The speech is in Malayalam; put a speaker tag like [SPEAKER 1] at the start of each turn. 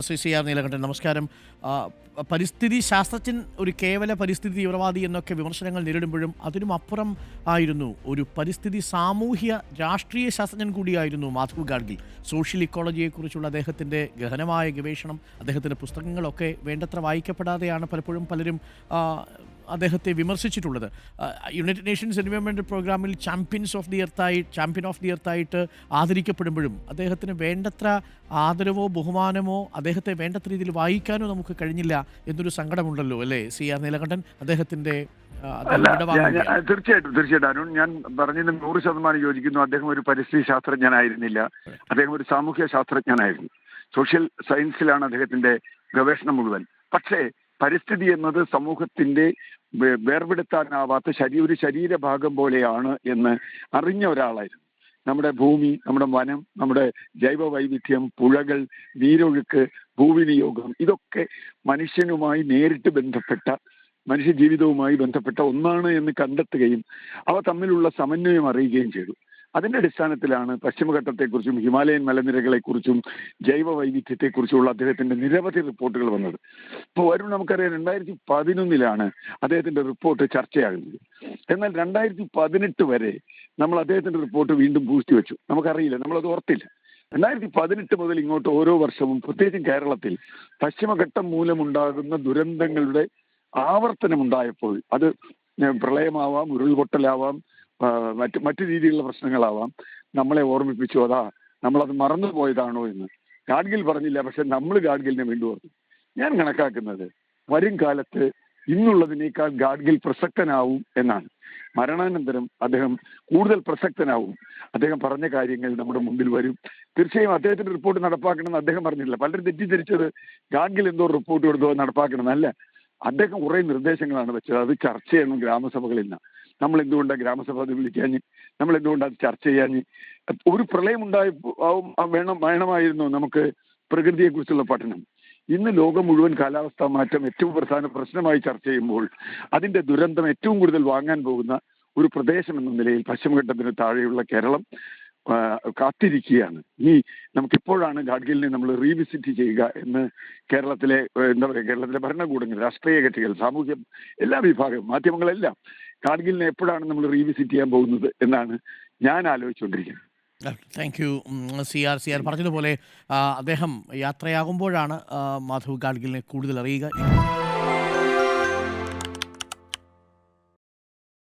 [SPEAKER 1] ശ്രീ നീലകണ്ഠൻ നമസ്കാരം. പരിസ്ഥിതി ശാസ്ത്രജ്ഞൻ ഒരു കേവല പരിസ്ഥിതി തീവ്രവാദി എന്നൊക്കെ വിമർശനങ്ങൾ നേരിടുമ്പോഴും അതിനും അപ്പുറം ആയിരുന്നു ഒരു പരിസ്ഥിതി സാമൂഹ്യ രാഷ്ട്രീയ ശാസ്ത്രജ്ഞൻ കൂടിയായിരുന്നു മാധവ് ഗാഡ്ഗിൽ. സോഷ്യൽ ഇക്കോളജിയെക്കുറിച്ചുള്ള അദ്ദേഹത്തിൻ്റെ ഗഹനമായ ഗവേഷണം, അദ്ദേഹത്തിൻ്റെ പുസ്തകങ്ങളൊക്കെ വേണ്ടത്ര വായിക്കപ്പെടാതെയാണ് പലപ്പോഴും പലരും അദ്ദേഹത്തെ വിമർശിച്ചിട്ടുള്ളത്. യുണൈറ്റഡ് നേഷൻസ് എൻവയോൺമെൻറ്റൽ പ്രോഗ്രാമിൽ ചാമ്പ്യൻ ഓഫ് ദി എർത്തായിട്ട് ആദരിക്കപ്പെടുമ്പോഴും അദ്ദേഹത്തിന് വേണ്ടത്ര ആദരവോ ബഹുമാനമോ അദ്ദേഹത്തെ വേണ്ടത്ര രീതിയിൽ വായിക്കാനോ നമുക്ക് കഴിഞ്ഞില്ല എന്നൊരു സങ്കടമുണ്ടല്ലോ അല്ലേ നീലകണ്ഠൻ? അദ്ദേഹത്തിൻ്റെ
[SPEAKER 2] തീർച്ചയായിട്ടും അരുൺ, ഞാൻ പറഞ്ഞതിന് 100% യോജിക്കുന്നു. അദ്ദേഹം ഒരു പരിസ്ഥിതി ശാസ്ത്രജ്ഞനായിരുന്നില്ല, അദ്ദേഹം ഒരു സാമൂഹ്യ ശാസ്ത്രജ്ഞനായിരുന്നു. സോഷ്യൽ സയൻസിലാണ് അദ്ദേഹത്തിന്റെ ഗവേഷണം മുഴുവൻ. പക്ഷേ പരിസ്ഥിതി എന്നത് സമൂഹത്തിന്റെ വേർപെടുത്താനാവാത്ത ഒരു ശരീരഭാഗം പോലെയാണ് എന്ന് അറിഞ്ഞ ഒരാളായിരുന്നു. നമ്മുടെ ഭൂമി, നമ്മുടെ വനം, നമ്മുടെ ജൈവ വൈവിധ്യം, പുഴകൾ, നീരൊഴുക്ക്, ഭൂവിനിയോഗം, ഇതൊക്കെ മനുഷ്യനുമായി നേരിട്ട് ബന്ധപ്പെട്ട, മനുഷ്യ ജീവിതവുമായി ബന്ധപ്പെട്ട ഒന്നാണ് എന്ന് കണ്ടെത്തുകയും അവ തമ്മിലുള്ള സമന്വയം അറിയുകയും ചെയ്തു. അതിന്റെ അടിസ്ഥാനത്തിലാണ് പശ്ചിമഘട്ടത്തെക്കുറിച്ചും ഹിമാലയൻ മലനിരകളെക്കുറിച്ചും ജൈവ വൈവിധ്യത്തെക്കുറിച്ചുള്ള അദ്ദേഹത്തിന്റെ നിരവധി റിപ്പോർട്ടുകൾ വന്നത്. ഇപ്പോൾ നമുക്കറിയാം 2011 അദ്ദേഹത്തിന്റെ റിപ്പോർട്ട് ചർച്ചയാകുന്നത്. എന്നാൽ 2018 വരെ നമ്മൾ അദ്ദേഹത്തിന്റെ റിപ്പോർട്ട് വീണ്ടും പൂഴ്ത്തിവെച്ചു. നമുക്കറിയില്ല, നമ്മളത് ഓർത്തില്ല. 2018 മുതൽ ഇങ്ങോട്ട് ഓരോ വർഷവും, പ്രത്യേകിച്ചും കേരളത്തിൽ പശ്ചിമഘട്ടം മൂലമുണ്ടാകുന്ന ദുരന്തങ്ങളുടെ ആവർത്തനമുണ്ടായപ്പോൾ, അത് പ്രളയമാവാം, ഉരുൾപൊട്ടലാവാം, മറ്റു രീതിയിലുള്ള പ്രശ്നങ്ങളാവാം, നമ്മളെ ഓർമ്മിപ്പിച്ചു അതാ നമ്മളത് മറന്നുപോയതാണോ എന്ന്. ഗാഡ്ഗിൽ പറഞ്ഞില്ല, പക്ഷെ നമ്മൾ ഗാഡ്ഗിലിനെ വീണ്ടും ഓർത്തു. ഞാൻ കണക്കാക്കുന്നത് വരും കാലത്ത് ഇന്നുള്ളതിനേക്കാൾ ഗാഡ്ഗിൽ പ്രസക്തനാവും എന്നാണ്. മരണാനന്തരം അദ്ദേഹം കൂടുതൽ പ്രസക്തനാവും. അദ്ദേഹം പറഞ്ഞ കാര്യങ്ങൾ നമ്മുടെ മുമ്പിൽ വരും. തീർച്ചയായും അദ്ദേഹത്തിന്റെ റിപ്പോർട്ട് നടപ്പാക്കണമെന്ന് അദ്ദേഹം പറഞ്ഞിട്ടില്ല. പലരും തെറ്റിദ്ധരിച്ചത് ഗാഡ്ഗിൽ എന്തോ റിപ്പോർട്ട് കൊടുത്തോ നടപ്പാക്കണമെന്നല്ല. അദ്ദേഹം കുറേ നിർദ്ദേശങ്ങളാണ് വെച്ചത്. അത് ചർച്ച ചെയ്യണം ഗ്രാമസഭകളിൽ നിന്ന്. നമ്മൾ എന്തുകൊണ്ടാണ് ഗ്രാമസഭ അത് വിളിക്കാഞ്ഞ്, നമ്മൾ എന്തുകൊണ്ടാണ് അത് ചർച്ച ചെയ്യാഞ്ഞ്? ഒരു പ്രളയം വേണമായിരുന്നു നമുക്ക് പ്രകൃതിയെക്കുറിച്ചുള്ള പഠനം. ഇന്ന് ലോകം മുഴുവൻ കാലാവസ്ഥാ മാറ്റം ഏറ്റവും പ്രധാന പ്രശ്നമായി ചർച്ച ചെയ്യുമ്പോൾ അതിന്റെ ദുരന്തം ഏറ്റവും കൂടുതൽ വാങ്ങാൻ പോകുന്ന ഒരു പ്രദേശം എന്ന നിലയിൽ പശ്ചിമഘട്ടത്തിന് താഴെയുള്ള കേരളം കാത്തിരിക്കുകയാണ്. നമുക്കിപ്പോഴാണ് ഗാഡ്ഗിലിനെ നമ്മൾ റീവിസിറ്റ് ചെയ്യുക എന്ന് കേരളത്തിലെ ഭരണകൂടങ്ങൾ, രാഷ്ട്രീയ കക്ഷികൾ, സാമൂഹ്യ എല്ലാ വിഭാഗം, മാധ്യമങ്ങളെല്ലാം ഗാഡ്ഗിലിനെ എപ്പോഴാണ് നമ്മൾ റീവിസിറ്റ് ചെയ്യാൻ പോകുന്നത് എന്നാണ് ഞാൻ ആലോചിച്ചുകൊണ്ടിരിക്കുന്നത്.
[SPEAKER 1] Thank you. സി ആർ പറഞ്ഞതുപോലെ അദ്ദേഹം യാത്രയാകുമ്പോഴാണ് മാധവ് ഗാഡ്ഗിലിനെ കൂടുതൽ അറിയുക.